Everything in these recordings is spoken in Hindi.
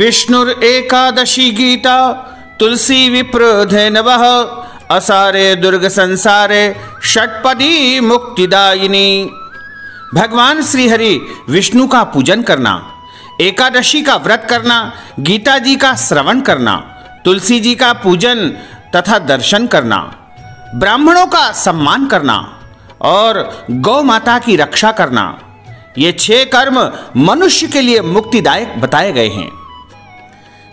विष्णुर एकादशी गीता तुलसी विप्र धैनवः असारे दुर्ग संसारे षटपदी मुक्तिदायिनी। भगवान श्री हरि विष्णु का पूजन करना, एकादशी का व्रत करना, गीता जी का श्रवण करना, तुलसी जी का पूजन तथा दर्शन करना, ब्राह्मणों का सम्मान करना और गौ माता की रक्षा करना, ये 6 कर्म मनुष्य के लिए मुक्तिदायक बताए गए हैं।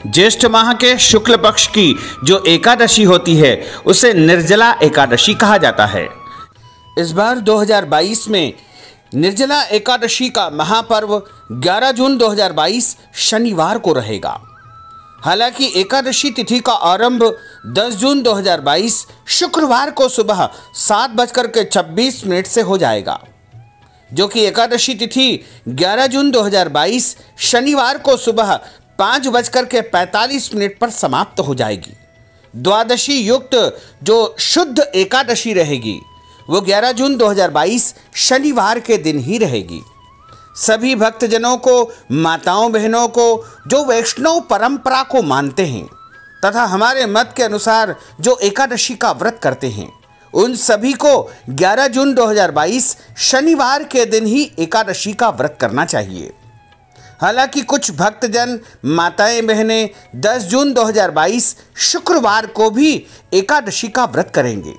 ज्येष्ठ माह के शुक्ल पक्ष की जो एकादशी होती है उसे निर्जला एकादशी कहा जाता है। इस बार 2022 में निर्जला एकादशी का महापर्व 11 जून 2022 शनिवार को रहेगा। हालांकि एकादशी तिथि का आरंभ 10 जून 2022 शुक्रवार को सुबह 7:26 से हो जाएगा, जो कि एकादशी तिथि 11 जून 2022 शनिवार को सुबह 5:45 पर समाप्त हो जाएगी। द्वादशी युक्त जो शुद्ध एकादशी रहेगी वो 11 जून 2022 शनिवार के दिन ही रहेगी। सभी भक्तजनों को, माताओं बहनों को जो वैष्णव परंपरा को मानते हैं तथा हमारे मत के अनुसार जो एकादशी का व्रत करते हैं, उन सभी को 11 जून 2022 शनिवार के दिन ही एकादशी का व्रत करना चाहिए। हालांकि कुछ भक्तजन, माताएं बहनें 10 जून 2022 शुक्रवार को भी एकादशी का व्रत करेंगे,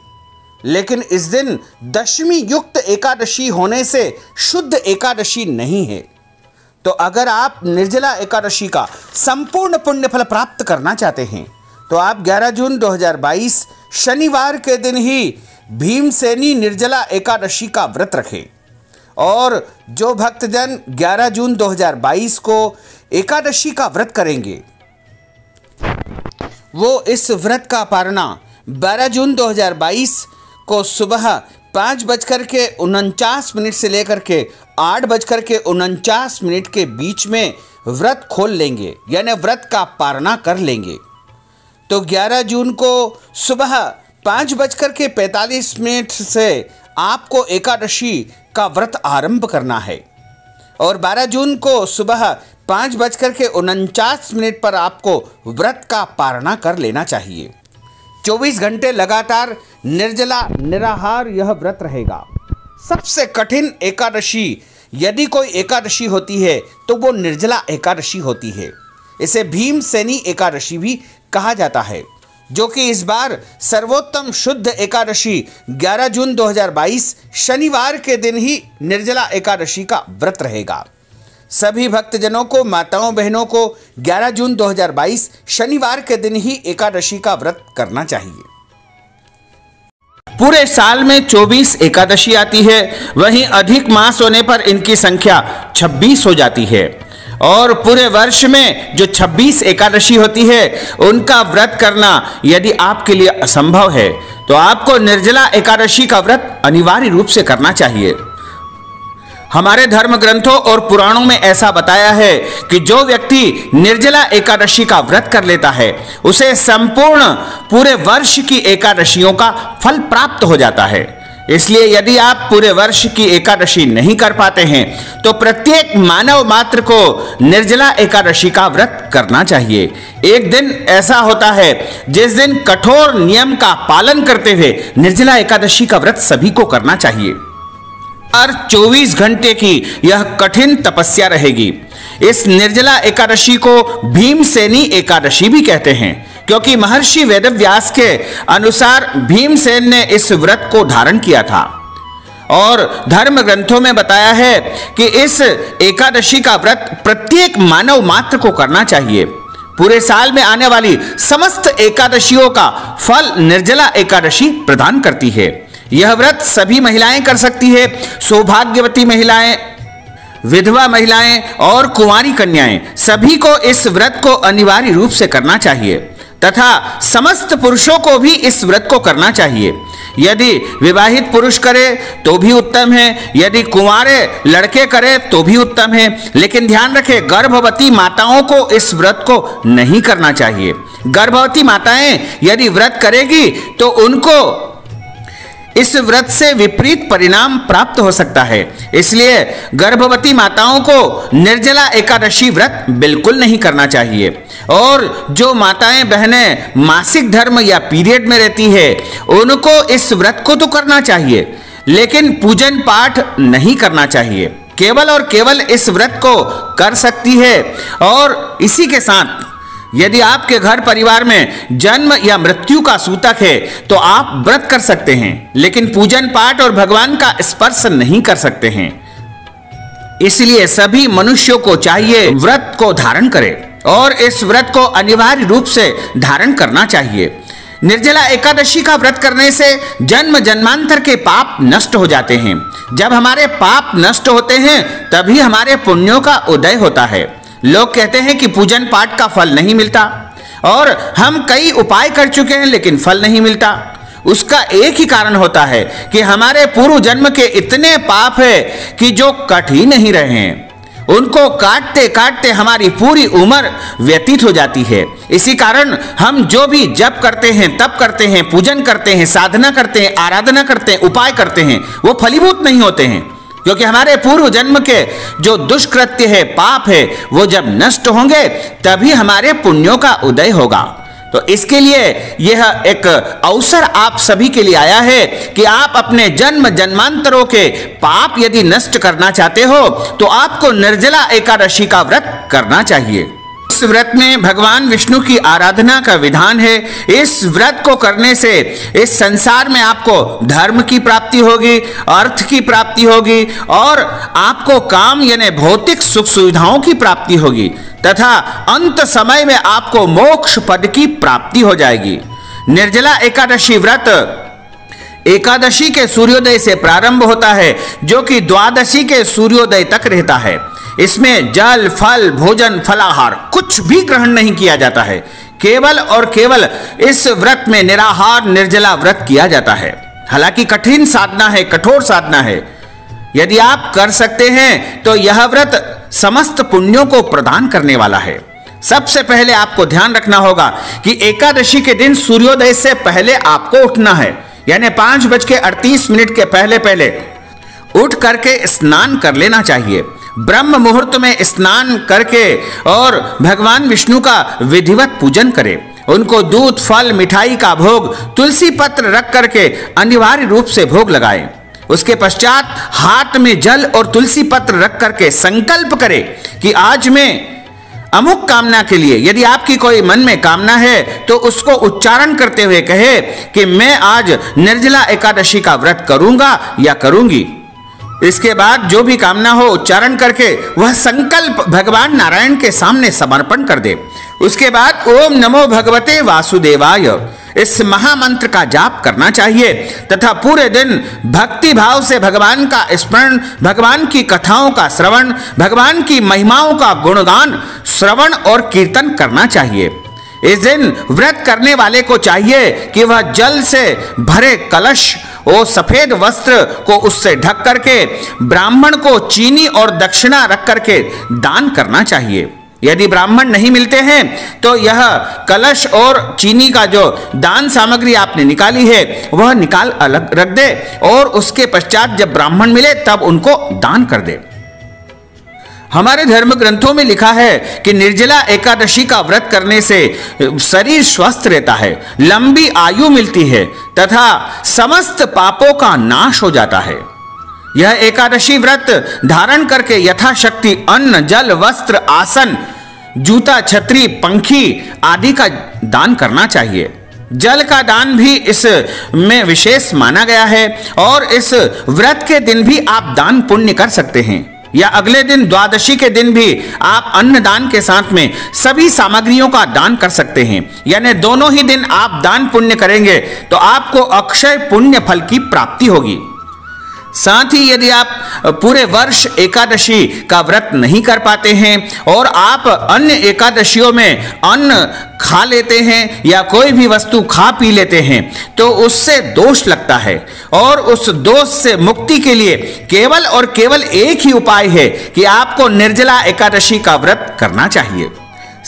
लेकिन इस दिन दशमी युक्त एकादशी होने से शुद्ध एकादशी नहीं है। तो अगर आप निर्जला एकादशी का संपूर्ण पुण्यफल प्राप्त करना चाहते हैं तो आप 11 जून 2022 शनिवार के दिन ही भीमसेनी निर्जला एकादशी का व्रत रखें। और जो भक्तजन 11 जून 2022 को एकादशी का व्रत करेंगे वो इस व्रत का पारणा 12 जून 2022 को सुबह 5:49 से लेकर के 8:49 के बीच में व्रत खोल लेंगे, यानी व्रत का पारणा कर लेंगे। तो 11 जून को सुबह 5:45 से आपको एकादशी का व्रत आरंभ करना है और 12 जून को सुबह 5:49 पर आपको व्रत का पारणा कर लेना चाहिए। 24 घंटे लगातार निर्जला निराहार यह व्रत रहेगा। सबसे कठिन एकादशी यदि कोई एकादशी होती है तो वो निर्जला एकादशी होती है। इसे भीमसेनी एकादशी भी कहा जाता है, जो कि इस बार सर्वोत्तम शुद्ध एकादशी 11 जून 2022 शनिवार के दिन ही निर्जला एकादशी का व्रत रहेगा। सभी भक्तजनों को, माताओं बहनों को 11 जून 2022 शनिवार के दिन ही एकादशी का व्रत करना चाहिए। पूरे साल में 24 एकादशी आती है, वहीं अधिक मास होने पर इनकी संख्या 26 हो जाती है। और पूरे वर्ष में जो 26 एकादशी होती है उनका व्रत करना यदि आपके लिए असंभव है तो आपको निर्जला एकादशी का व्रत अनिवार्य रूप से करना चाहिए। हमारे धर्म ग्रंथों और पुराणों में ऐसा बताया है कि जो व्यक्ति निर्जला एकादशी का व्रत कर लेता है उसे संपूर्ण पूरे वर्ष की एकादशियों का फल प्राप्त हो जाता है। इसलिए यदि आप पूरे वर्ष की एकादशी नहीं कर पाते हैं तो प्रत्येक मानव मात्र को निर्जला एकादशी का व्रत करना चाहिए। एक दिन ऐसा होता है जिस दिन कठोर नियम का पालन करते हुए निर्जला एकादशी का व्रत सभी को करना चाहिए। और 24 घंटे की यह कठिन तपस्या रहेगी। इस निर्जला एकादशी को भीमसेनी एकादशी भी कहते हैं, क्योंकि महर्षि वेदव्यास के अनुसार भीमसेन ने इस व्रत को धारण किया था। और धर्म ग्रंथों में बताया है कि इस एकादशी का व्रत प्रत्येक मानव मात्र को करना चाहिए। पूरे साल में आने वाली समस्त एकादशियों का फल निर्जला एकादशी प्रदान करती है। यह व्रत सभी महिलाएं कर सकती है। सौभाग्यवती महिलाएं, विधवा महिलाएं और कुंवारी कन्याएं सभी को इस व्रत को अनिवार्य रूप से करना चाहिए तथा समस्त पुरुषों को भी इस व्रत को करना चाहिए। यदि विवाहित पुरुष करे तो भी उत्तम है, यदि कुंवारे लड़के करे तो भी उत्तम है, लेकिन ध्यान रखें गर्भवती माताओं को इस व्रत को नहीं करना चाहिए। गर्भवती माताएं यदि व्रत करेगी तो उनको इस व्रत से विपरीत परिणाम प्राप्त हो सकता है। इसलिए गर्भवती माताओं को निर्जला एकादशी व्रत बिल्कुल नहीं करना चाहिए। और जो माताएं बहनें मासिक धर्म या पीरियड में रहती है उनको इस व्रत को तो करना चाहिए, लेकिन पूजन पाठ नहीं करना चाहिए। केवल और केवल इस व्रत को कर सकती है। और इसी के साथ यदि आपके घर परिवार में जन्म या मृत्यु का सूतक है तो आप व्रत कर सकते हैं, लेकिन पूजन पाठ और भगवान का स्पर्श नहीं कर सकते हैं। इसलिए सभी मनुष्यों को चाहिए व्रत को धारण करें और इस व्रत को अनिवार्य रूप से धारण करना चाहिए। निर्जला एकादशी का व्रत करने से जन्म जन्मांतर के पाप नष्ट हो जाते हैं। जब हमारे पाप नष्ट होते हैं तभी हमारे पुण्यों का उदय होता है। लोग कहते हैं कि पूजन पाठ का फल नहीं मिलता, और हम कई उपाय कर चुके हैं लेकिन फल नहीं मिलता। उसका एक ही कारण होता है कि हमारे पूर्व जन्म के इतने पाप है कि जो कट ही नहीं रहे हैं। उनको काटते काटते हमारी पूरी उम्र व्यतीत हो जाती है। इसी कारण हम जो भी जप करते हैं, तप करते हैं, पूजन करते हैं, साधना करते हैं, आराधना करते हैं, उपाय करते हैं, वो फलीभूत नहीं होते हैं, क्योंकि हमारे पूर्व जन्म के जो दुष्कृत्य है, पाप है, वो जब नष्ट होंगे तभी हमारे पुण्यों का उदय होगा। तो इसके लिए यह एक अवसर आप सभी के लिए आया है कि आप अपने जन्म जन्मांतरों के पाप यदि नष्ट करना चाहते हो तो आपको निर्जला एकादशी का व्रत करना चाहिए। इस व्रत में भगवान विष्णु की आराधना का विधान है। इस व्रत को करने से इस संसार में आपको धर्म की प्राप्ति होगी, अर्थ की प्राप्ति होगी, और आपको काम यानी भौतिक सुख सुविधाओं की प्राप्ति होगी, तथा अंत समय में आपको मोक्ष पद की प्राप्ति हो जाएगी। निर्जला एकादशी व्रत एकादशी के सूर्योदय से प्रारंभ होता है, जो कि द्वादशी के सूर्योदय तक रहता है। इसमें जल, फल, भोजन, फलाहार कुछ भी ग्रहण नहीं किया जाता है। केवल और केवल इस व्रत में निराहार निर्जला व्रत किया जाता है। हालांकि कठिन साधना है, कठोर साधना है। यदि आप कर सकते हैं तो यह व्रत समस्त पुण्यों को प्रदान करने वाला है। सबसे पहले आपको ध्यान रखना होगा कि एकादशी के दिन सूर्योदय से पहले आपको उठना है, यानी 5:38 के पहले पहले उठ करके स्नान कर लेना चाहिए। ब्रह्म मुहूर्त में स्नान करके और भगवान विष्णु का विधिवत पूजन करें। उनको दूध, फल, मिठाई का भोग, तुलसी पत्र रख करके अनिवार्य रूप से भोग लगाएं। उसके पश्चात हाथ में जल और तुलसी पत्र रख करके संकल्प करें कि आज मैं अमुक कामना के लिए, यदि आपकी कोई मन में कामना है तो उसको उच्चारण करते हुए कहे कि मैं आज निर्जला एकादशी का व्रत करूंगा या करूंगी। इसके बाद जो भी कामना हो उच्चारण करके वह संकल्प भगवान नारायण के सामने समर्पण कर दे। उसके बाद ओम नमो भगवते वासुदेवाय इस महामंत्र का जाप करना चाहिए, तथा पूरे दिन भक्ति भाव से भगवान का स्मरण, भगवान की कथाओं का श्रवण, भगवान की महिमाओं का गुणगान, श्रवण और कीर्तन करना चाहिए। इस दिन व्रत करने वाले को चाहिए कि वह जल से भरे कलश और सफेद वस्त्र को उससे ढक करके ब्राह्मण को चीनी और दक्षिणा रख करके दान करना चाहिए। यदि ब्राह्मण नहीं मिलते हैं तो यह कलश और चीनी का जो दान सामग्री आपने निकाली है वह निकाल अलग रख दे, और उसके पश्चात जब ब्राह्मण मिले तब उनको दान कर दे। हमारे धर्म ग्रंथों में लिखा है कि निर्जला एकादशी का व्रत करने से शरीर स्वस्थ रहता है, लंबी आयु मिलती है तथा समस्त पापों का नाश हो जाता है। यह एकादशी व्रत धारण करके यथाशक्ति अन्न, जल, वस्त्र, आसन, जूता, छतरी, पंखी आदि का दान करना चाहिए। जल का दान भी इस में विशेष माना गया है, और इस व्रत के दिन भी आप दान पुण्य कर सकते हैं, या अगले दिन द्वादशी के दिन भी आप अन्न दान के साथ में सभी सामग्रियों का दान कर सकते हैं। यानी दोनों ही दिन आप दान पुण्य करेंगे तो आपको अक्षय पुण्य फल की प्राप्ति होगी। साथ ही यदि आप पूरे वर्ष एकादशी का व्रत नहीं कर पाते हैं और आप अन्य एकादशियों में अन्न खा लेते हैं या कोई भी वस्तु खा पी लेते हैं तो उससे दोष लगता है, और उस दोष से मुक्ति के लिए केवल और केवल एक ही उपाय है कि आपको निर्जला एकादशी का व्रत करना चाहिए।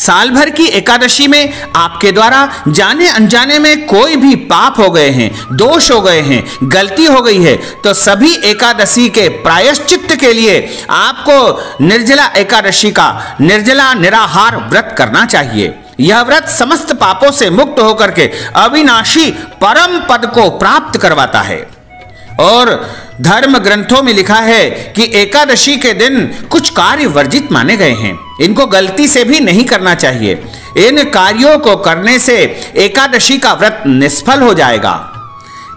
साल भर की एकादशी में आपके द्वारा जाने अनजाने में कोई भी पाप हो गए हैं, दोष हो गए हैं, गलती हो गई है, तो सभी एकादशी के प्रायश्चित्त के लिए आपको निर्जला एकादशी का निर्जला निराहार व्रत करना चाहिए। यह व्रत समस्त पापों से मुक्त होकर के अविनाशी परम पद को प्राप्त करवाता है। और धर्म ग्रंथों में लिखा है कि एकादशी के दिन कुछ कार्य वर्जित माने गए हैं, इनको गलती से भी नहीं करना चाहिए। इन कार्यों को करने से एकादशी का व्रत निष्फल हो जाएगा।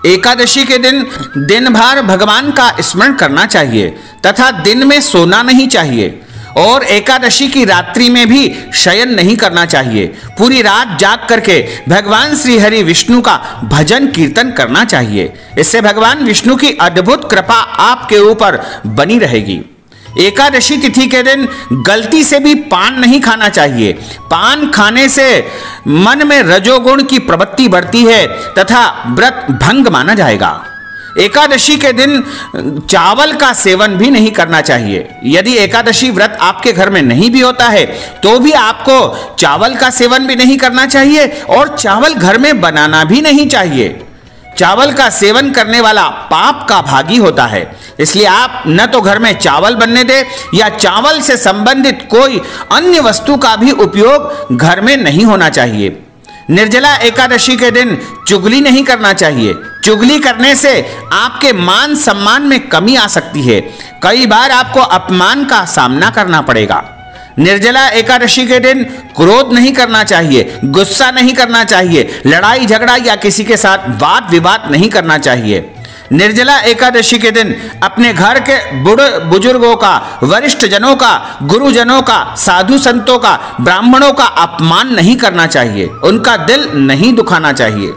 एकादशी के दिन भर भगवान का स्मरण करना चाहिए तथा दिन में सोना नहीं चाहिए और एकादशी की रात्रि में भी शयन नहीं करना चाहिए। पूरी रात जाग करके भगवान श्री हरि विष्णु का भजन कीर्तन करना चाहिए। इससे भगवान विष्णु की अद्भुत कृपा आपके ऊपर बनी रहेगी। एकादशी तिथि के दिन गलती से भी पान नहीं खाना चाहिए। पान खाने से मन में रजोगुण की प्रवृत्ति बढ़ती है तथा व्रत भंग माना जाएगा। एकादशी के दिन चावल का सेवन भी नहीं करना चाहिए। यदि एकादशी व्रत आपके घर में नहीं भी होता है तो भी आपको चावल का सेवन भी नहीं करना चाहिए और चावल घर में बनाना भी नहीं चाहिए। चावल का सेवन करने वाला पाप का भागी होता है, इसलिए आप न तो घर में चावल बनने दें या चावल से संबंधित कोई अन्य वस्तु का भी उपयोग घर में नहीं होना चाहिए। निर्जला एकादशी के दिन चुगली नहीं करना चाहिए। चुगली करने से आपके मान सम्मान में कमी आ सकती है। कई बार आपको अपमान का सामना करना पड़ेगा। निर्जला एकादशी के दिन क्रोध नहीं करना चाहिए, गुस्सा नहीं करना चाहिए, लड़ाई झगड़ा या किसी के साथ वाद विवाद नहीं करना चाहिए। निर्जला एकादशी के दिन अपने घर के बूढ़े बुजुर्गों का, वरिष्ठ जनों का, गुरुजनों का, साधु संतों का, ब्राह्मणों का अपमान नहीं करना चाहिए, उनका दिल नहीं दुखाना चाहिए।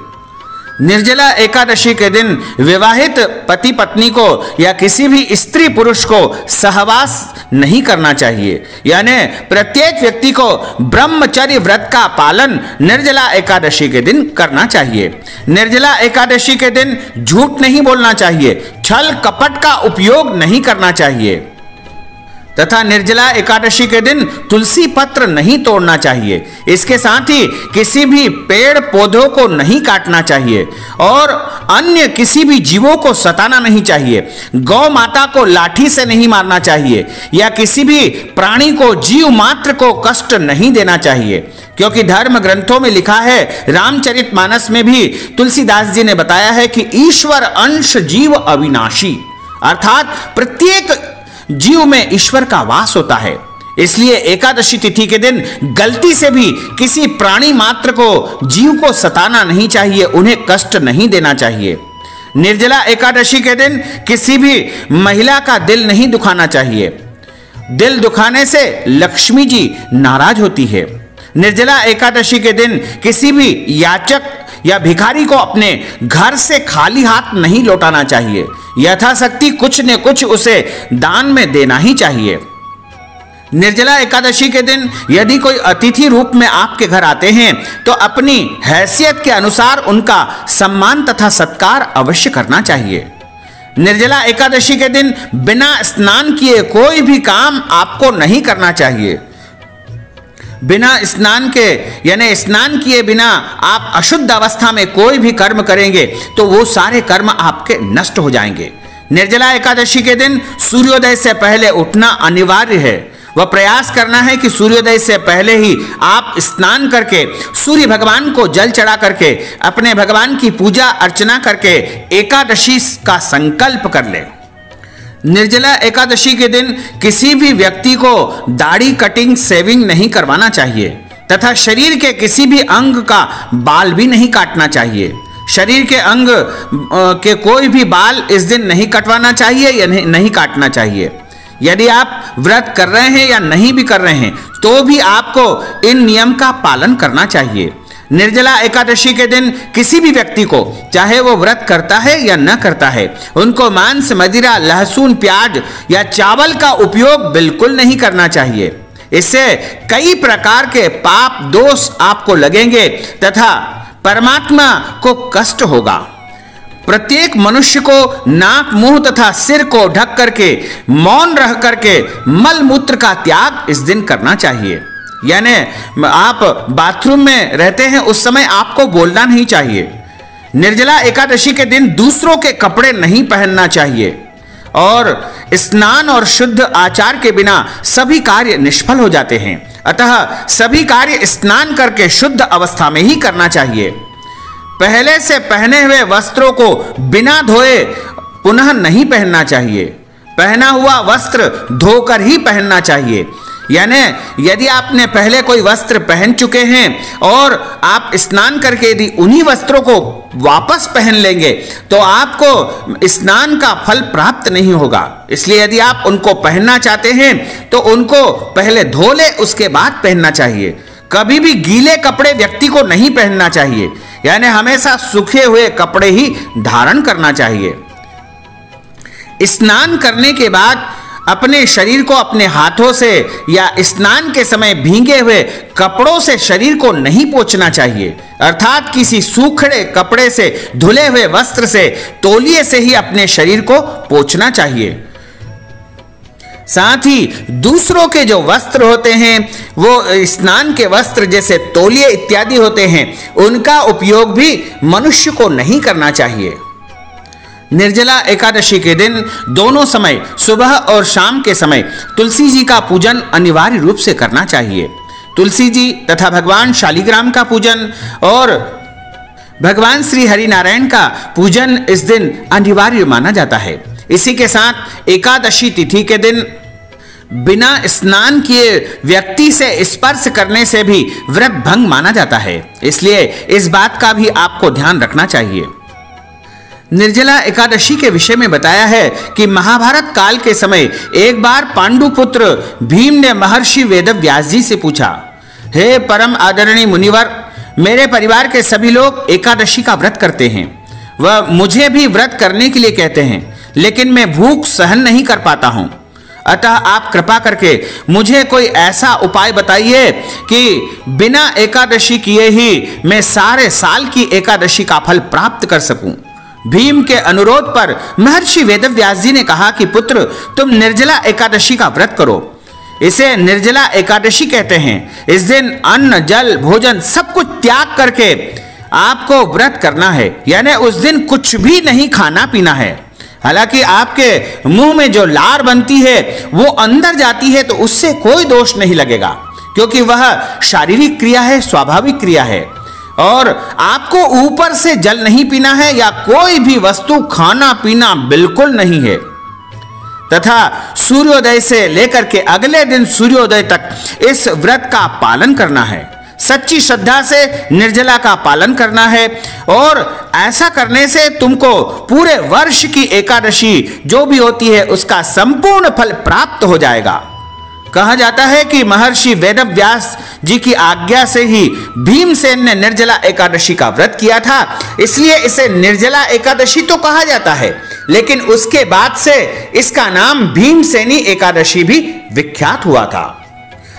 निर्जला एकादशी के दिन विवाहित पति पत्नी को या किसी भी स्त्री पुरुष को सहवास नहीं करना चाहिए। यानी प्रत्येक व्यक्ति को ब्रह्मचर्य व्रत का पालन निर्जला एकादशी के दिन करना चाहिए। निर्जला एकादशी के दिन झूठ नहीं बोलना चाहिए, छल कपट का उपयोग नहीं करना चाहिए तथा निर्जला एकादशी के दिन तुलसी पत्र नहीं तोड़ना चाहिए। इसके साथ ही किसी भी पेड़ पौधों को नहीं काटना चाहिए और अन्य किसी भी जीवों को सताना नहीं चाहिए। गौ माता को लाठी से नहीं मारना चाहिए या किसी भी प्राणी को, जीव मात्र को कष्ट नहीं देना चाहिए, क्योंकि धर्म ग्रंथों में लिखा है, रामचरितमानस में भी तुलसीदास जी ने बताया है कि ईश्वर अंश जीव अविनाशी, अर्थात प्रत्येक जीव में ईश्वर का वास होता है। इसलिए एकादशी तिथि के दिन गलती से भी किसी प्राणी मात्र को, जीव को सताना नहीं चाहिए, उन्हें कष्ट नहीं देना चाहिए। निर्जला एकादशी के दिन किसी भी महिला का दिल नहीं दुखाना चाहिए। दिल दुखाने से लक्ष्मी जी नाराज होती है। निर्जला एकादशी के दिन किसी भी याचक या भिखारी को अपने घर से खाली हाथ नहीं लौटाना चाहिए। यथाशक्ति कुछ न कुछ उसे दान में देना ही चाहिए। निर्जला एकादशी के दिन यदि कोई अतिथि रूप में आपके घर आते हैं तो अपनी हैसियत के अनुसार उनका सम्मान तथा सत्कार अवश्य करना चाहिए। निर्जला एकादशी के दिन बिना स्नान किए कोई भी काम आपको नहीं करना चाहिए। बिना स्नान के यानी स्नान किए बिना आप अशुद्ध अवस्था में कोई भी कर्म करेंगे तो वो सारे कर्म आपके नष्ट हो जाएंगे। निर्जला एकादशी के दिन सूर्योदय से पहले उठना अनिवार्य है। वह प्रयास करना है कि सूर्योदय से पहले ही आप स्नान करके सूर्य भगवान को जल चढ़ा करके अपने भगवान की पूजा अर्चना करके एकादशी का संकल्प कर ले। निर्जला एकादशी के दिन किसी भी व्यक्ति को दाढ़ी कटिंग शेविंग नहीं करवाना चाहिए तथा शरीर के किसी भी अंग का बाल भी नहीं काटना चाहिए। शरीर के अंग के कोई भी बाल इस दिन नहीं कटवाना चाहिए या नहीं काटना चाहिए। यदि आप व्रत कर रहे हैं या नहीं भी कर रहे हैं तो भी आपको इन नियम का पालन करना चाहिए। निर्जला एकादशी के दिन किसी भी व्यक्ति को, चाहे वो व्रत करता है या न करता है, उनको मांस, मदिरा, लहसुन, प्याज या चावल का उपयोग बिल्कुल नहीं करना चाहिए। इससे कई प्रकार के पाप दोष आपको लगेंगे तथा परमात्मा को कष्ट होगा। प्रत्येक मनुष्य को नाक, मुंह तथा सिर को ढक करके मौन रह करके मल मूत्र का त्याग इस दिन करना चाहिए। यानी आप बाथरूम में रहते हैं उस समय आपको बोलना नहीं चाहिए। निर्जला एकादशी के दिन दूसरों के कपड़े नहीं पहनना चाहिए और स्नान और शुद्ध आचार के बिना सभी कार्य निष्फल हो जाते हैं। अतः सभी कार्य स्नान करके शुद्ध अवस्था में ही करना चाहिए। पहले से पहने हुए वस्त्रों को बिना धोए पुनः नहीं पहनना चाहिए। पहना हुआ वस्त्र धोकर ही पहनना चाहिए। यानी यदि आपने पहले कोई वस्त्र पहन चुके हैं और आप स्नान करके यदि उन्हीं वस्त्रों को वापस पहन लेंगे तो आपको स्नान का फल प्राप्त नहीं होगा। इसलिए यदि आप उनको पहनना चाहते हैं तो उनको पहले धो ले, उसके बाद पहनना चाहिए। कभी भी गीले कपड़े व्यक्ति को नहीं पहनना चाहिए, यानी हमेशा सूखे हुए कपड़े ही धारण करना चाहिए। स्नान करने के बाद अपने शरीर को अपने हाथों से या स्नान के समय भीगे हुए कपड़ों से शरीर को नहीं पोंछना चाहिए, अर्थात किसी सूखे कपड़े से, धुले हुए वस्त्र से, तौलिए से ही अपने शरीर को पोंछना चाहिए। साथ ही दूसरों के जो वस्त्र होते हैं वो स्नान के वस्त्र जैसे तौलिए इत्यादि होते हैं, उनका उपयोग भी मनुष्य को नहीं करना चाहिए। निर्जला एकादशी के दिन दोनों समय, सुबह और शाम के समय, तुलसी जी का पूजन अनिवार्य रूप से करना चाहिए। तुलसी जी तथा भगवान शालिग्राम का पूजन और भगवान श्री हरि नारायण का पूजन इस दिन अनिवार्य माना जाता है। इसी के साथ एकादशी तिथि के दिन बिना स्नान किए व्यक्ति से स्पर्श करने से भी व्रत भंग माना जाता है, इसलिए इस बात का भी आपको ध्यान रखना चाहिए। निर्जला एकादशी के विषय में बताया है कि महाभारत काल के समय एक बार पांडुपुत्र भीम ने महर्षि वेदव्यास जी से पूछा, हे परम आदरणीय मुनिवर, मेरे परिवार के सभी लोग एकादशी का व्रत करते हैं, वह मुझे भी व्रत करने के लिए कहते हैं, लेकिन मैं भूख सहन नहीं कर पाता हूं। अतः आप कृपा करके मुझे कोई ऐसा उपाय बताइए कि बिना एकादशी किए ही मैं सारे साल की एकादशी का फल प्राप्त कर सकूं। भीम के अनुरोध पर महर्षि वेदव्यास जी ने कहा कि पुत्र, तुम निर्जला एकादशी का व्रत करो। इसे निर्जला एकादशी कहते हैं। इस दिन अन्न, जल, भोजन सब कुछ त्याग करके आपको व्रत करना है, यानी उस दिन कुछ भी नहीं खाना पीना है। हालांकि आपके मुंह में जो लार बनती है वो अंदर जाती है तो उससे कोई दोष नहीं लगेगा, क्योंकि वह शारीरिक क्रिया है, स्वाभाविक क्रिया है। और आपको ऊपर से जल नहीं पीना है या कोई भी वस्तु खाना पीना बिल्कुल नहीं है, तथा सूर्योदय से लेकर के अगले दिन सूर्योदय तक इस व्रत का पालन करना है। सच्ची श्रद्धा से निर्जला का पालन करना है और ऐसा करने से तुमको पूरे वर्ष की एकादशी जो भी होती है उसका संपूर्ण फल प्राप्त हो जाएगा। कहा जाता है कि महर्षि वेदव्यास जी की आज्ञा से ही भीमसेन ने निर्जला एकादशी का व्रत किया था, इसलिए इसे निर्जला एकादशी तो कहा जाता है, लेकिन उसके बाद से इसका नाम भीमसेनी एकादशी भी विख्यात हुआ था।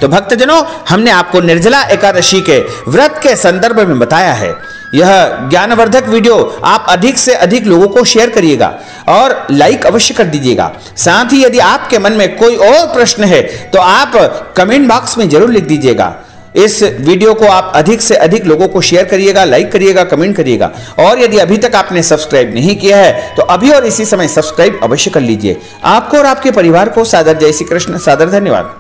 तो भक्तजनों, हमने आपको निर्जला एकादशी के व्रत के संदर्भ में बताया है। यह ज्ञानवर्धक वीडियो आप अधिक से अधिक लोगों को शेयर करिएगा और लाइक अवश्य कर दीजिएगा। साथ ही यदि आपके मन में कोई और प्रश्न है तो आप कमेंट बॉक्स में जरूर लिख दीजिएगा। इस वीडियो को आप अधिक से अधिक लोगों को शेयर करिएगा, लाइक करिएगा, कमेंट करिएगा। और यदि अभी तक आपने सब्सक्राइब नहीं किया है तो अभी और इसी समय सब्सक्राइब अवश्य कर लीजिए। आपको और आपके परिवार को सादर जय श्री कृष्ण, सादर धन्यवाद।